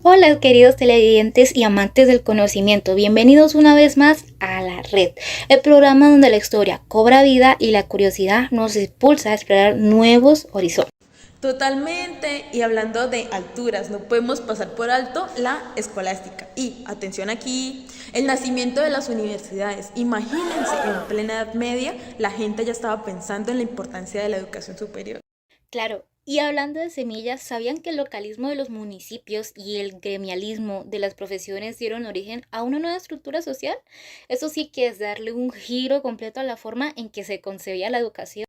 Hola queridos televidentes y amantes del conocimiento, bienvenidos una vez más a La Red, el programa donde la historia cobra vida y la curiosidad nos impulsa a explorar nuevos horizontes. Totalmente, y hablando de alturas, no podemos pasar por alto la escolástica. Y, atención aquí, el nacimiento de las universidades. Imagínense, en plena Edad Media, la gente ya estaba pensando en la importancia de la educación superior. Claro, y hablando de semillas, ¿sabían que el localismo de los municipios y el gremialismo de las profesiones dieron origen a una nueva estructura social? Eso sí que es darle un giro completo a la forma en que se concebía la educación.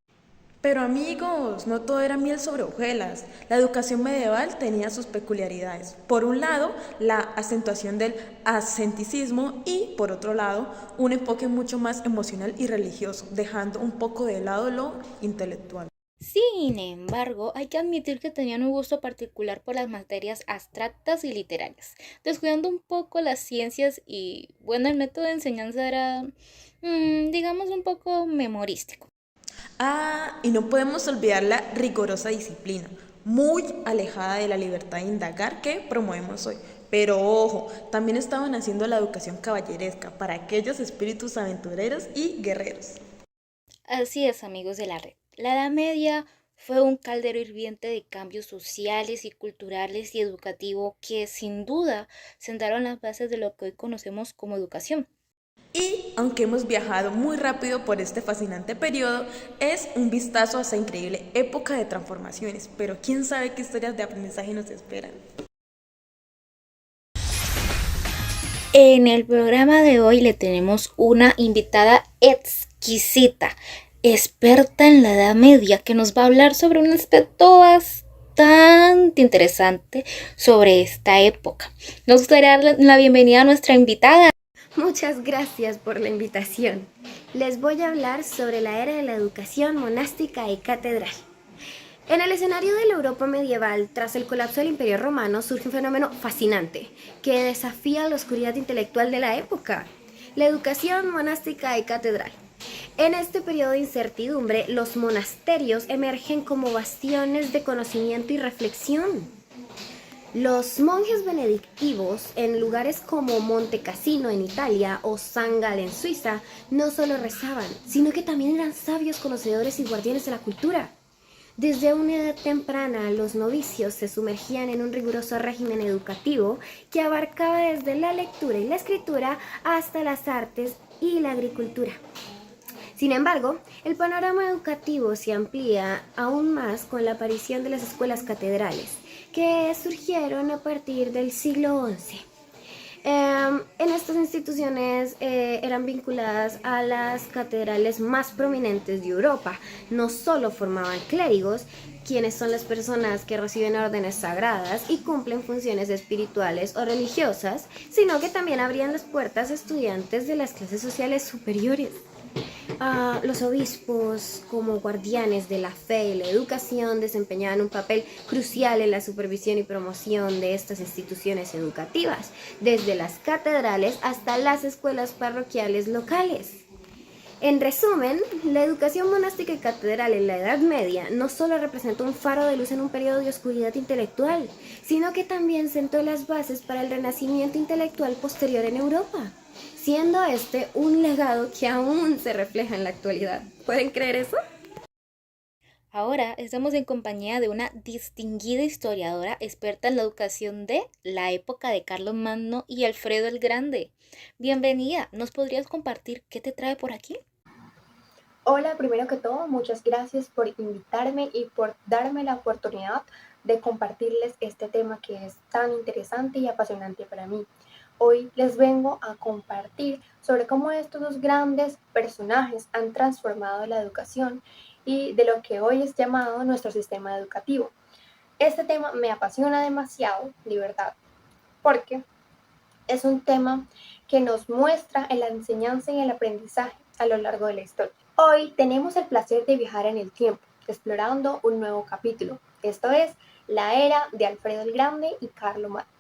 Pero amigos, no todo era miel sobre hojuelas. La educación medieval tenía sus peculiaridades. Por un lado, la acentuación del ascenticismo y, por otro lado, un enfoque mucho más emocional y religioso, dejando un poco de lado lo intelectual. Sin embargo, hay que admitir que tenían un gusto particular por las materias abstractas y literarias, descuidando un poco las ciencias y, bueno, el método de enseñanza era, digamos, un poco memorístico. Ah, y no podemos olvidar la rigurosa disciplina, muy alejada de la libertad de indagar que promovemos hoy. Pero ojo, también estaban haciendo la educación caballeresca para aquellos espíritus aventureros y guerreros. Así es, amigos de la red. La Edad Media fue un caldero hirviente de cambios sociales y culturales y educativo que, sin duda, sentaron las bases de lo que hoy conocemos como educación. Y aunque hemos viajado muy rápido por este fascinante periodo, es un vistazo a esa increíble época de transformaciones, pero quién sabe qué historias de aprendizaje nos esperan. En el programa de hoy le tenemos una invitada exquisita, experta en la Edad Media, que nos va a hablar sobre un aspecto bastante interesante sobre esta época. Nos gustaría dar la bienvenida a nuestra invitada. Muchas gracias por la invitación. Les voy a hablar sobre la era de la educación monástica y catedral. En el escenario de la Europa medieval, tras el colapso del Imperio Romano, surge un fenómeno fascinante que desafía la oscuridad intelectual de la época: la educación monástica y catedral. En este periodo de incertidumbre, los monasterios emergen como bastiones de conocimiento y reflexión. Los monjes benedictivos en lugares como Monte Cassino en Italia o San Galo en Suiza no solo rezaban, sino que también eran sabios conocedores y guardianes de la cultura. Desde una edad temprana, los novicios se sumergían en un riguroso régimen educativo que abarcaba desde la lectura y la escritura hasta las artes y la agricultura. Sin embargo, el panorama educativo se amplía aún más con la aparición de las escuelas catedrales, que surgieron a partir del siglo XI. En estas instituciones eran vinculadas a las catedrales más prominentes de Europa. No solo formaban clérigos, quienes son las personas que reciben órdenes sagradas y cumplen funciones espirituales o religiosas, sino que también abrían las puertas a estudiantes de las clases sociales superiores. Los obispos, como guardianes de la fe y la educación, desempeñaban un papel crucial en la supervisión y promoción de estas instituciones educativas, desde las catedrales hasta las escuelas parroquiales locales. En resumen, la educación monástica y catedral en la Edad Media no solo representó un faro de luz en un periodo de oscuridad intelectual, sino que también sentó las bases para el renacimiento intelectual posterior en Europa, siendo este un legado que aún se refleja en la actualidad. ¿Pueden creer eso? Ahora estamos en compañía de una distinguida historiadora experta en la educación de la época de Carlos Magno y Alfredo el Grande. Bienvenida, ¿nos podrías compartir qué te trae por aquí? Hola, primero que todo, muchas gracias por invitarme y por darme la oportunidad de compartirles este tema que es tan interesante y apasionante para mí. Hoy les vengo a compartir sobre cómo estos dos grandes personajes han transformado la educación y de lo que hoy es llamado nuestro sistema educativo. Este tema me apasiona demasiado, de verdad, porque es un tema que nos muestra en la enseñanza y el aprendizaje a lo largo de la historia. Hoy tenemos el placer de viajar en el tiempo, explorando un nuevo capítulo. Esto es la era de Alfredo el Grande y Carlomagno.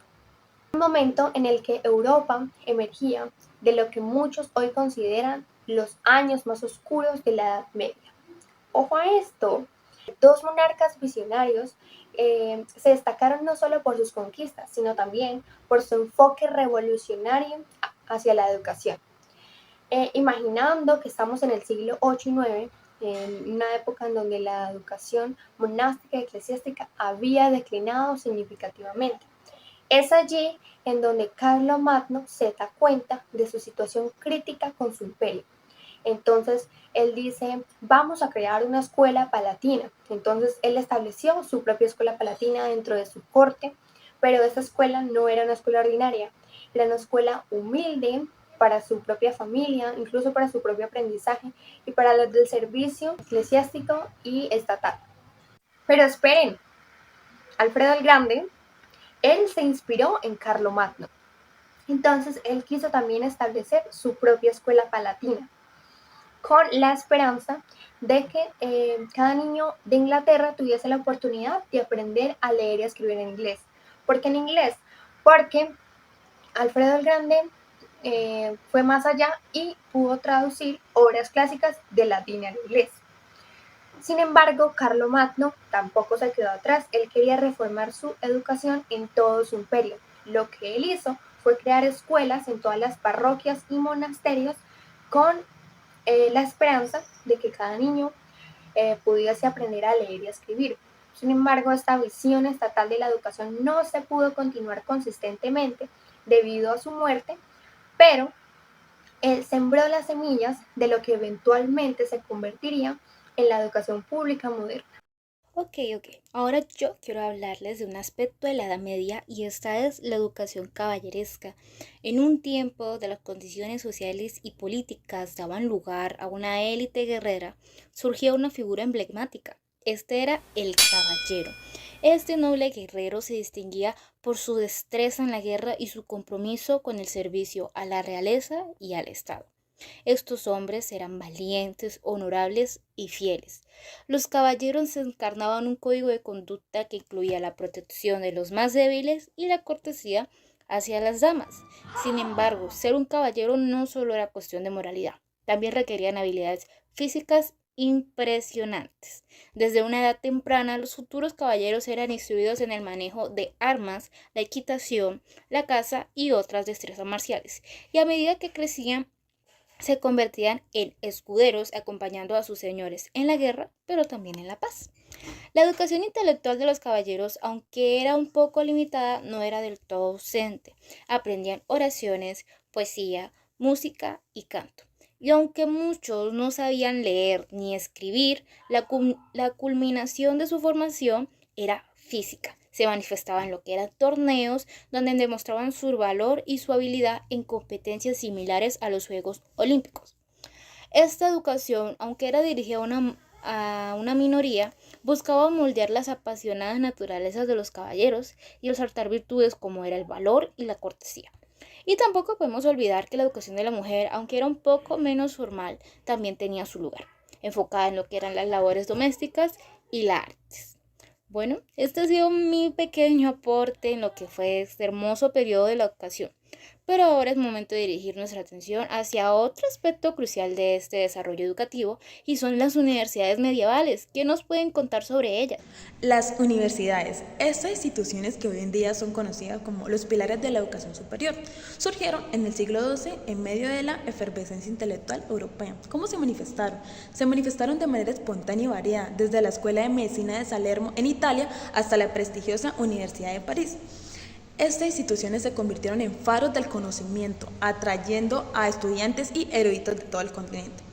Un momento en el que Europa emergía de lo que muchos hoy consideran los años más oscuros de la Edad Media. Ojo a esto, dos monarcas visionarios se destacaron no solo por sus conquistas, sino también por su enfoque revolucionario hacia la educación. Imaginando que estamos en el siglo 8 y 9, en una época en donde la educación monástica y eclesiástica había declinado significativamente. Es allí en donde Carlomagno se da cuenta de su situación crítica con su imperio. Entonces él dice, vamos a crear una escuela palatina. Entonces él estableció su propia escuela palatina dentro de su corte, pero esta escuela no era una escuela ordinaria, era una escuela humilde para su propia familia, incluso para su propio aprendizaje y para los del servicio eclesiástico y estatal. Pero esperen, Alfredo el Grande, él se inspiró en Carlomagno. Entonces él quiso también establecer su propia escuela palatina, con la esperanza de que cada niño de Inglaterra tuviese la oportunidad de aprender a leer y a escribir en inglés. ¿Por qué en inglés? Porque Alfredo el Grande fue más allá y pudo traducir obras clásicas de latín al inglés. Sin embargo, Carlomagno tampoco se quedó atrás. Él quería reformar su educación en todo su imperio. Lo que él hizo fue crear escuelas en todas las parroquias y monasterios con la esperanza de que cada niño pudiese aprender a leer y a escribir. Sin embargo, esta visión estatal de la educación no se pudo continuar consistentemente debido a su muerte, pero él sembró las semillas de lo que eventualmente se convertiría en la educación pública moderna. Ok. Ahora yo quiero hablarles de un aspecto de la Edad Media y esta es la educación caballeresca. En un tiempo donde las condiciones sociales y políticas daban lugar a una élite guerrera, surgía una figura emblemática. Este era el caballero. Este noble guerrero se distinguía por su destreza en la guerra y su compromiso con el servicio a la realeza y al Estado. Estos hombres eran valientes, honorables y fieles. Los caballeros encarnaban un código de conducta que incluía la protección de los más débiles y la cortesía hacia las damas. Sin embargo, ser un caballero no solo era cuestión de moralidad, también requerían habilidades físicas impresionantes. Desde una edad temprana, los futuros caballeros eran instruidos en el manejo de armas, la equitación, la caza y otras destrezas marciales, y a medida que crecían, se convertían en escuderos acompañando a sus señores en la guerra, pero también en la paz. La educación intelectual de los caballeros, aunque era un poco limitada, no era del todo ausente. Aprendían oraciones, poesía, música y canto. Y aunque muchos no sabían leer ni escribir, la culminación de su formación era física. Se manifestaba en lo que eran torneos donde demostraban su valor y su habilidad en competencias similares a los Juegos Olímpicos. Esta educación, aunque era dirigida a una minoría, buscaba moldear las apasionadas naturalezas de los caballeros y resaltar virtudes como era el valor y la cortesía. Y tampoco podemos olvidar que la educación de la mujer, aunque era un poco menos formal, también tenía su lugar, enfocada en lo que eran las labores domésticas y las artes. Bueno, este ha sido mi pequeño aporte en lo que fue este hermoso periodo de la educación. Pero ahora es momento de dirigir nuestra atención hacia otro aspecto crucial de este desarrollo educativo y son las universidades medievales. ¿Qué nos pueden contar sobre ellas? Las universidades, estas instituciones que hoy en día son conocidas como los pilares de la educación superior, surgieron en el siglo XII en medio de la efervescencia intelectual europea. ¿Cómo se manifestaron? Se manifestaron de manera espontánea y variada, desde la Escuela de Medicina de Salerno en Italia hasta la prestigiosa Universidad de París. Estas instituciones se convirtieron en faros del conocimiento, atrayendo a estudiantes y eruditos de todo el continente.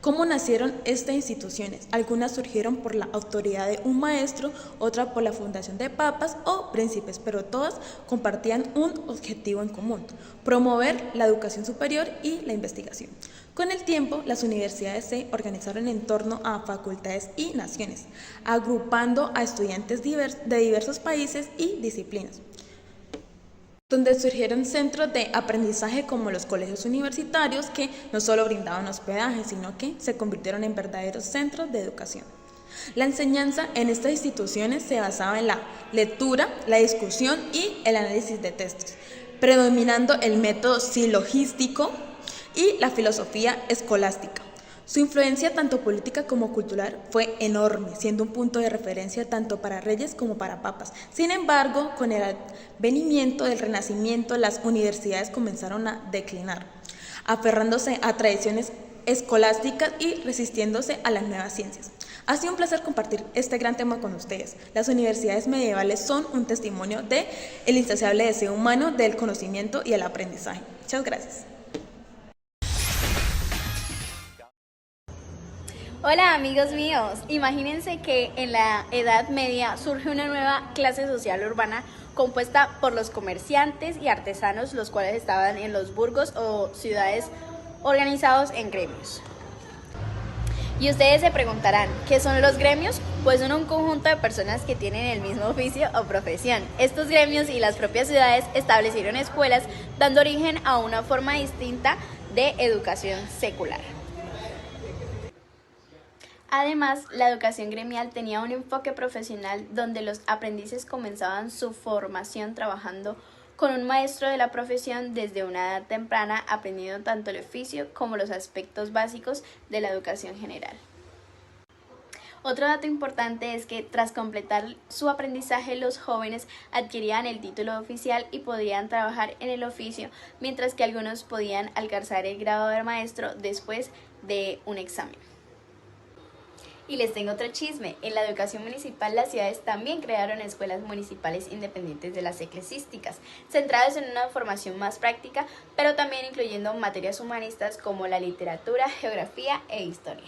¿Cómo nacieron estas instituciones? Algunas surgieron por la autoridad de un maestro, otras por la fundación de papas o príncipes, pero todas compartían un objetivo en común: promover la educación superior y la investigación. Con el tiempo, las universidades se organizaron en torno a facultades y naciones, agrupando a estudiantes de diversos países y disciplinas, donde surgieron centros de aprendizaje como los colegios universitarios, que no solo brindaban hospedaje, sino que se convirtieron en verdaderos centros de educación. La enseñanza en estas instituciones se basaba en la lectura, la discusión y el análisis de textos, predominando el método silogístico y la filosofía escolástica. Su influencia tanto política como cultural fue enorme, siendo un punto de referencia tanto para reyes como para papas. Sin embargo, con el advenimiento del Renacimiento, las universidades comenzaron a declinar, aferrándose a tradiciones escolásticas y resistiéndose a las nuevas ciencias. Ha sido un placer compartir este gran tema con ustedes. Las universidades medievales son un testimonio del insaciable deseo humano del conocimiento y el aprendizaje. Muchas gracias. Hola amigos míos, imagínense que en la Edad Media surge una nueva clase social urbana compuesta por los comerciantes y artesanos, los cuales estaban en los burgos o ciudades organizados en gremios. Y ustedes se preguntarán, ¿qué son los gremios? Pues son un conjunto de personas que tienen el mismo oficio o profesión. Estos gremios y las propias ciudades establecieron escuelas, dando origen a una forma distinta de educación secular. Además, la educación gremial tenía un enfoque profesional donde los aprendices comenzaban su formación trabajando con un maestro de la profesión desde una edad temprana, aprendiendo tanto el oficio como los aspectos básicos de la educación general. Otro dato importante es que tras completar su aprendizaje, los jóvenes adquirían el título oficial y podían trabajar en el oficio, mientras que algunos podían alcanzar el grado de maestro después de un examen. Y les tengo otro chisme, en la educación municipal las ciudades también crearon escuelas municipales independientes de las eclesiásticas, centradas en una formación más práctica, pero también incluyendo materias humanistas como la literatura, geografía e historia.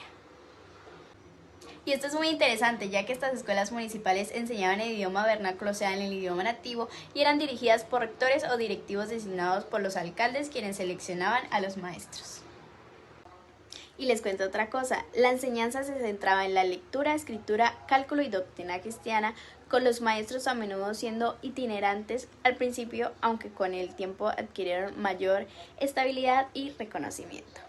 Y esto es muy interesante, ya que estas escuelas municipales enseñaban el idioma vernáculo, o sea, en el idioma nativo, y eran dirigidas por rectores o directivos designados por los alcaldes, quienes seleccionaban a los maestros. Y les cuento otra cosa, la enseñanza se centraba en la lectura, escritura, cálculo y doctrina cristiana, con los maestros a menudo siendo itinerantes al principio, aunque con el tiempo adquirieron mayor estabilidad y reconocimiento.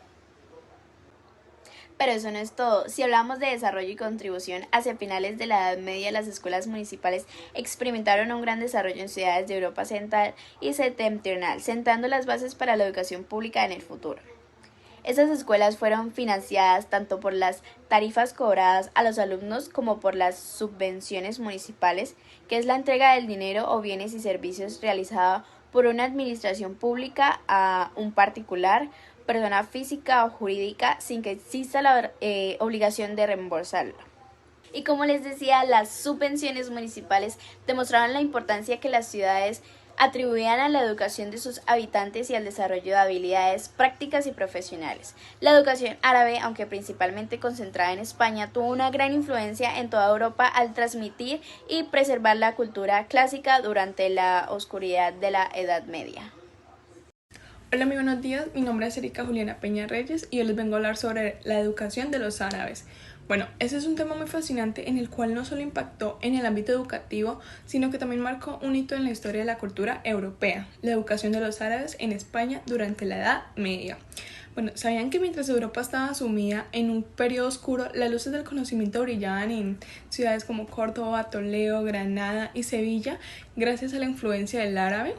Pero eso no es todo. Si hablamos de desarrollo y contribución, hacia finales de la Edad Media las escuelas municipales experimentaron un gran desarrollo en ciudades de Europa Central y Septentrional, sentando las bases para la educación pública en el futuro. Estas escuelas fueron financiadas tanto por las tarifas cobradas a los alumnos como por las subvenciones municipales, que es la entrega del dinero o bienes y servicios realizada por una administración pública a un particular, persona física o jurídica, sin que exista la obligación de reembolsarlo. Y como les decía, las subvenciones municipales demostraron la importancia que las ciudades atribuían a la educación de sus habitantes y al desarrollo de habilidades prácticas y profesionales. La educación árabe, aunque principalmente concentrada en España, tuvo una gran influencia en toda Europa al transmitir y preservar la cultura clásica durante la oscuridad de la Edad Media. Hola, muy buenos días. Mi nombre es Erika Juliana Peña Reyes y yo les vengo a hablar sobre la educación de los árabes. Bueno, ese es un tema muy fascinante en el cual no solo impactó en el ámbito educativo, sino que también marcó un hito en la historia de la cultura europea, la educación de los árabes en España durante la Edad Media. Bueno, ¿sabían que mientras Europa estaba sumida en un periodo oscuro, las luces del conocimiento brillaban en ciudades como Córdoba, Toledo, Granada y Sevilla gracias a la influencia del árabe?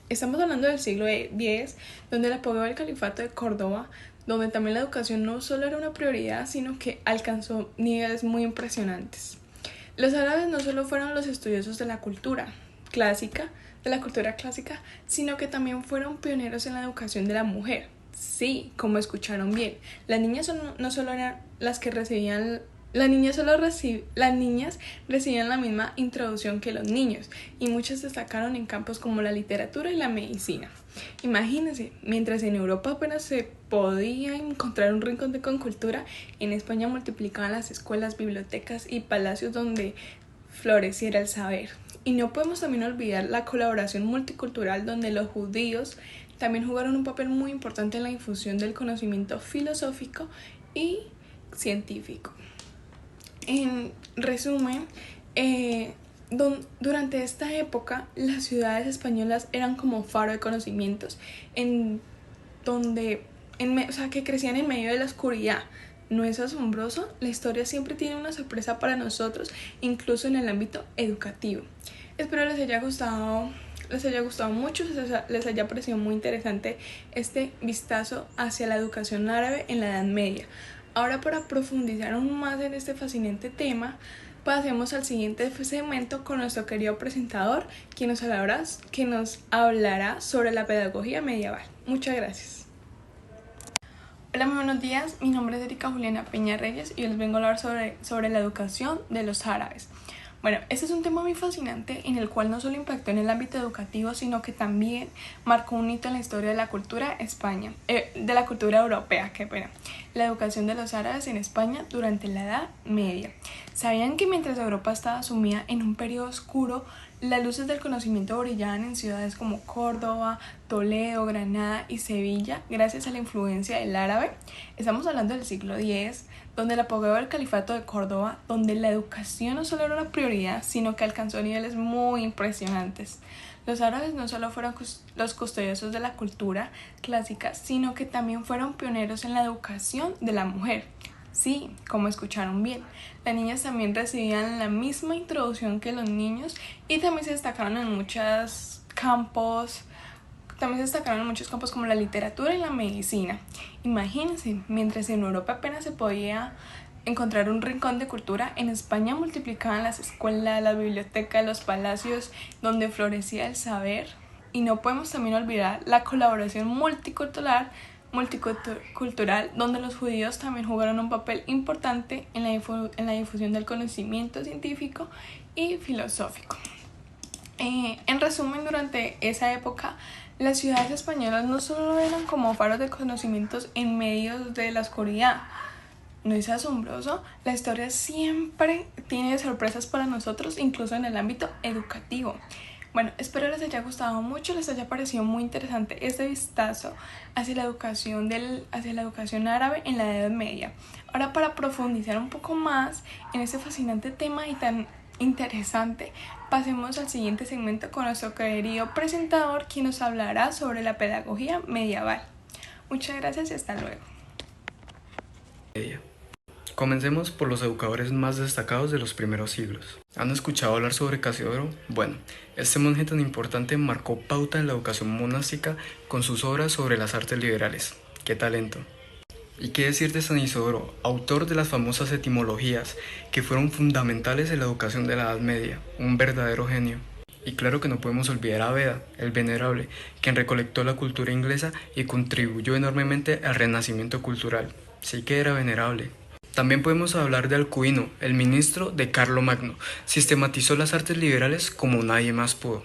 Estamos hablando del siglo X, donde el apogeo del califato de Córdoba, donde también la educación no solo era una prioridad, sino que alcanzó niveles muy impresionantes. Los árabes no solo fueron los estudiosos de la cultura clásica, sino que también fueron pioneros en la educación de la mujer. Sí, como escucharon bien, las niñas no solo eran las que recibían las niñas recibían la misma introducción que los niños, y muchas destacaron en campos como la literatura y la medicina. Imagínense, mientras en Europa apenas se podía encontrar un rincón con cultura, en España multiplicaban las escuelas, bibliotecas y palacios donde floreciera el saber. Y no podemos también olvidar la colaboración multicultural, donde los judíos también jugaron un papel muy importante en la difusión del conocimiento filosófico y científico. En resumen, durante esta época las ciudades españolas eran como faro de conocimientos que crecían en medio de la oscuridad. ¿No es asombroso? La historia siempre tiene una sorpresa para nosotros, incluso en el ámbito educativo. Espero les haya gustado mucho, les haya parecido muy interesante este vistazo hacia la educación árabe en la Edad Media. ahora para profundizar aún más en este fascinante tema, pasemos al siguiente segmento con nuestro querido presentador, quien nos hablará sobre la pedagogía medieval. Muchas gracias. Hola, muy buenos días. Mi nombre es Erika Juliana Peña Reyes y les vengo a hablar sobre la educación de los árabes. Bueno, este es un tema muy fascinante en el cual no solo impactó en el ámbito educativo, sino que también marcó un hito en la historia de la cultura de la cultura europea, la educación de los árabes en España durante la Edad Media. ¿Sabían que mientras Europa estaba sumida en un periodo oscuro, las luces del conocimiento brillaban en ciudades como Córdoba, Toledo, Granada y Sevilla gracias a la influencia del árabe? Estamos hablando del siglo X, donde el apogeo del califato de Córdoba, donde la educación no solo era una prioridad, sino que alcanzó niveles muy impresionantes. Los árabes no solo fueron los custodiosos de la cultura clásica, sino que también fueron pioneros en la educación de la mujer. Sí, como escucharon bien, las niñas también recibían la misma introducción que los niños y también se destacaron en muchos campos. Como la literatura y la medicina. Imagínense, mientras en Europa apenas se podía encontrar un rincón de cultura, en España multiplicaban las escuelas, las bibliotecas, los palacios donde florecía el saber. Y no podemos también olvidar la colaboración multicultural donde los judíos también jugaron un papel importante en la difusión del conocimiento científico y filosófico. En resumen, durante esa época, las ciudades españolas no solo eran como faros de conocimientos en medio de la oscuridad. ¿No es asombroso? La historia siempre tiene sorpresas para nosotros, incluso en el ámbito educativo. Bueno, espero les haya gustado mucho, les haya parecido muy interesante este vistazo hacia la educación árabe en la Edad Media. Ahora, para profundizar un poco más en este fascinante tema y tan interesante, pasemos al siguiente segmento con nuestro querido presentador, quien nos hablará sobre la pedagogía medieval. Muchas gracias y hasta luego. Comencemos por los educadores más destacados de los primeros siglos. ¿Han escuchado hablar sobre Casiodoro? Bueno, este monje tan importante marcó pauta en la educación monástica con sus obras sobre las artes liberales. ¡Qué talento! ¿Y qué decir de San Isidoro, autor de las famosas etimologías, que fueron fundamentales en la educación de la Edad Media? Un verdadero genio. Y claro que no podemos olvidar a Beda, el venerable, quien recolectó la cultura inglesa y contribuyó enormemente al renacimiento cultural. Sí que era venerable. También podemos hablar de Alcuino, el ministro de Carlomagno. Sistematizó las artes liberales como nadie más pudo.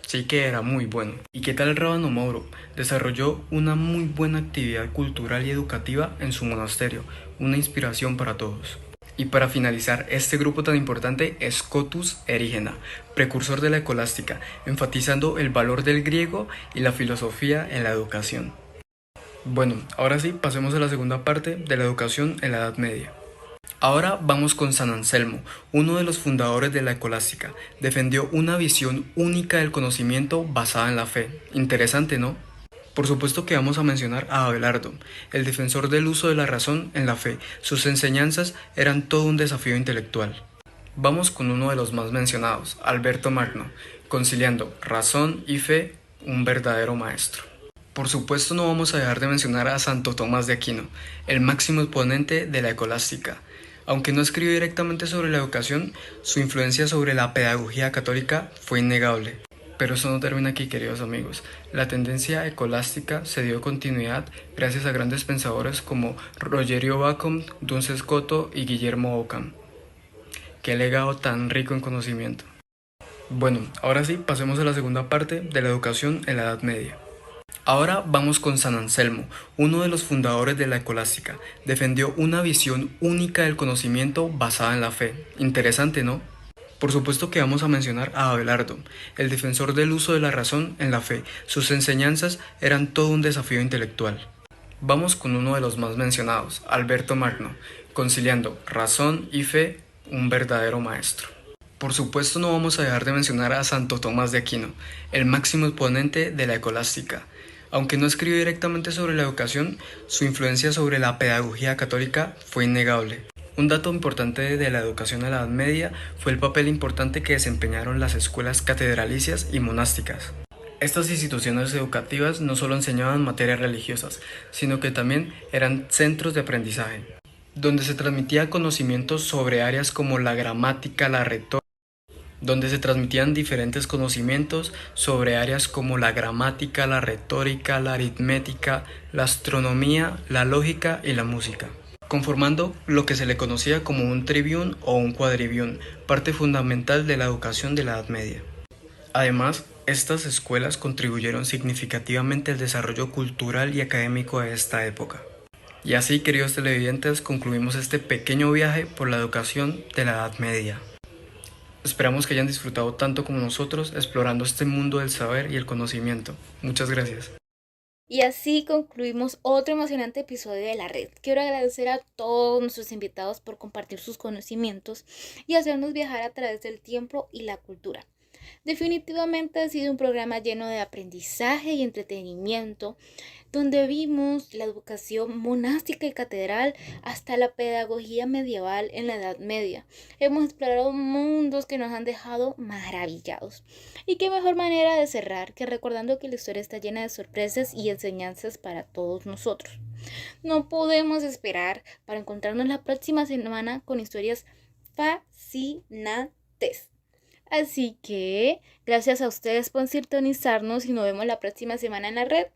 Sí que era muy bueno. ¿Y qué tal el Rábano Mauro? Desarrolló una muy buena actividad cultural y educativa en su monasterio, una inspiración para todos. Y para finalizar, este grupo tan importante es Scotus Erígena, precursor de la escolástica, enfatizando el valor del griego y la filosofía en la educación. Bueno, ahora sí, pasemos a la segunda parte de la educación en la Edad Media. Ahora vamos con San Anselmo, uno de los fundadores de la escolástica. Defendió una visión única del conocimiento basada en la fe. Interesante, ¿no? Por supuesto que vamos a mencionar a Abelardo, el defensor del uso de la razón en la fe. Sus enseñanzas eran todo un desafío intelectual. Vamos con uno de los más mencionados, Alberto Magno, conciliando razón y fe, un verdadero maestro. Por supuesto no vamos a dejar de mencionar a Santo Tomás de Aquino, el máximo exponente de la escolástica. Aunque no escribió directamente sobre la educación, su influencia sobre la pedagogía católica fue innegable. Pero eso no termina aquí, queridos amigos. La tendencia escolástica se dio continuidad gracias a grandes pensadores como Rogerio Bacon, Duns Scoto y Guillermo Ockham. ¡Qué legado tan rico en conocimiento! Bueno, ahora sí, pasemos a la segunda parte de la educación en la Edad Media. Ahora vamos con San Anselmo, uno de los fundadores de la escolástica. Defendió una visión única del conocimiento basada en la fe. Interesante, ¿no? Por supuesto que vamos a mencionar a Abelardo, el defensor del uso de la razón en la fe. Sus enseñanzas eran todo un desafío intelectual. Vamos con uno de los más mencionados, Alberto Magno, conciliando razón y fe, un verdadero maestro. Por supuesto no vamos a dejar de mencionar a Santo Tomás de Aquino, el máximo exponente de la escolástica. Aunque no escribió directamente sobre la educación, su influencia sobre la pedagogía católica fue innegable. Un dato importante de la educación en la Edad Media fue el papel importante que desempeñaron las escuelas catedralicias y monásticas. Estas instituciones educativas no solo enseñaban materias religiosas, sino que también eran centros de aprendizaje. donde se transmitía conocimientos sobre áreas como la gramática, la retórica, donde se transmitían diferentes conocimientos sobre áreas como la gramática, la retórica, la aritmética, la astronomía, la lógica y la música, conformando lo que se le conocía como un trivium o un quadrivium, parte fundamental de la educación de la Edad Media. Además, estas escuelas contribuyeron significativamente al desarrollo cultural y académico de esta época. Y así, queridos televidentes, concluimos este pequeño viaje por la educación de la Edad Media. Esperamos que hayan disfrutado tanto como nosotros explorando este mundo del saber y el conocimiento. Muchas gracias. Y así concluimos otro emocionante episodio de La Red. Quiero agradecer a todos nuestros invitados por compartir sus conocimientos y hacernos viajar a través del tiempo y la cultura. Definitivamente ha sido un programa lleno de aprendizaje y entretenimiento, donde vimos la educación monástica y catedral hasta la pedagogía medieval en la Edad Media. Hemos explorado mundos que nos han dejado maravillados. Y qué mejor manera de cerrar que recordando que la historia está llena de sorpresas y enseñanzas para todos nosotros. No podemos esperar para encontrarnos la próxima semana con historias fascinantes. Así que, gracias a ustedes por sintonizarnos y nos vemos la próxima semana en La Red.